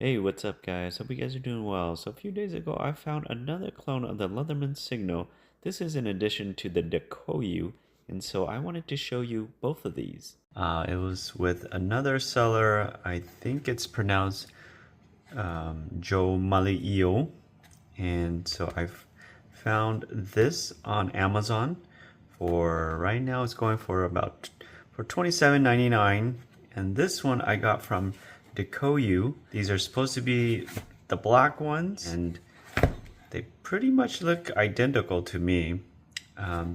Hey, what's up guys? Hope you guys are doing well. So a few days ago I found another clone of the Leatherman Signal. This is in addition to the Dakoyu, and so I wanted to show you both of these. It was with another seller. I think it's pronounced JOMAILIEEL, and so I've found this on Amazon. For right now it's going for about for $27.99, and this one I got from Dakoyu. These are supposed to be the black ones, and they pretty much look identical to me.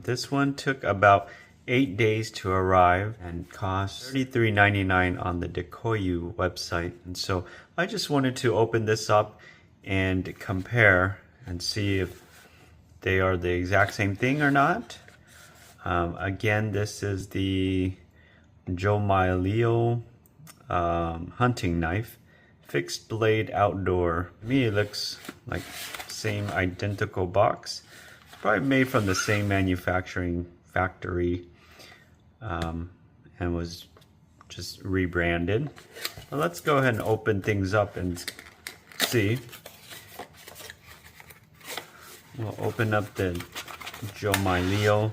This one took about 8 days to arrive and cost $33.99 on the Dakoyu website. And so I just wanted to open this up and compare and see if they are the exact same thing or not. Again, this is the JOMAILIEEL hunting knife, fixed blade outdoor. To me, it looks like same identical box. It's probably made from the same manufacturing factory, and was just rebranded. But let's go ahead and open things up and see. We'll open up the JOMAILIEEL.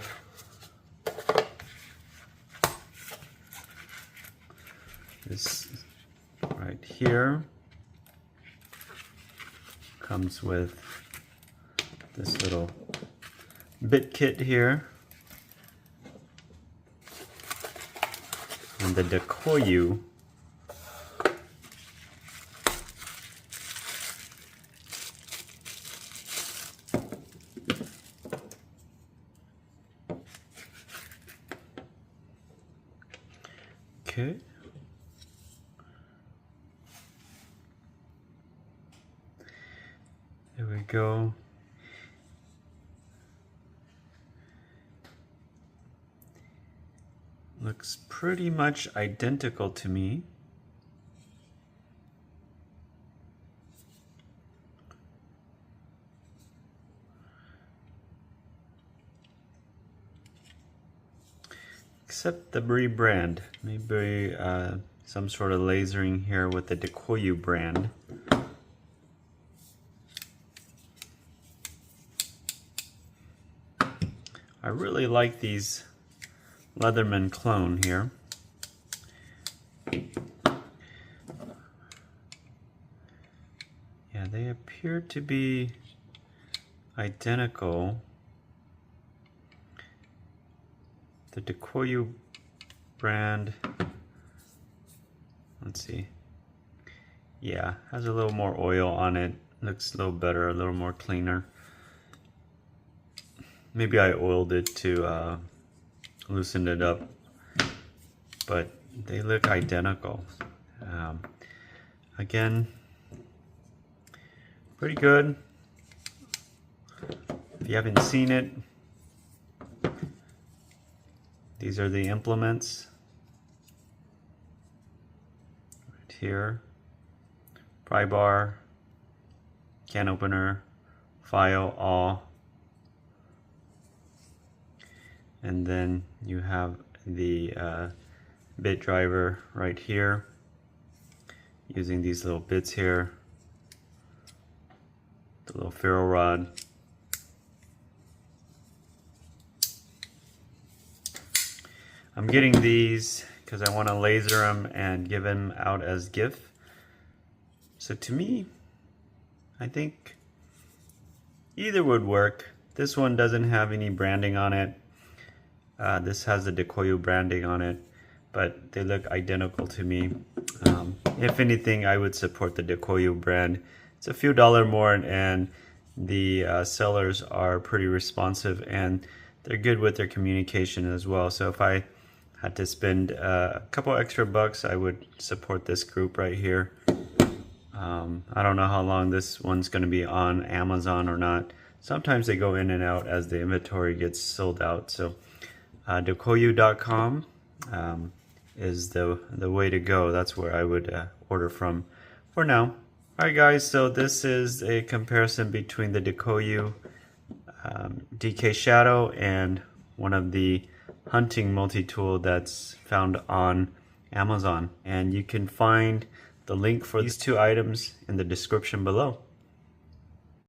This right here comes with this little bit kit here, and the Dakoyu okay. There we go. Looks pretty much identical to me. Except the rebrand. Maybe some sort of lasering here with the Dakoyu brand. I really like these Leatherman clone here. Yeah, they appear to be identical. The Dakoyu brand, let's see. Yeah, has a little more oil on it. Looks a little better, a little more cleaner. Maybe I oiled it to loosen it up, but they look identical. Again, pretty good. If you haven't seen it, these are the implements right here. Pry bar, can opener, file, all. And then you have the bit driver right here, using these little bits here, the little ferro rod. I'm getting these because I want to laser them and give them out as gift. So to me, I think either would work. This one doesn't have any branding on it. This has the Dakoyu branding on it, but they look identical to me. If anything, I would support the Dakoyu brand. It's a few $1 more, and the sellers are pretty responsive, and they're good with their communication as well. So if I had to spend a couple extra bucks, I would support this group right here. I don't know how long this one's going to be on Amazon or not. Sometimes they go in and out as the inventory gets sold out. So Dakoyu.com is the way to go. That's where I would order from for now. Alright guys, so this is a comparison between the Dakoyu DK Shadow and one of the hunting multi-tool that's found on Amazon. And you can find the link for these two items in the description below.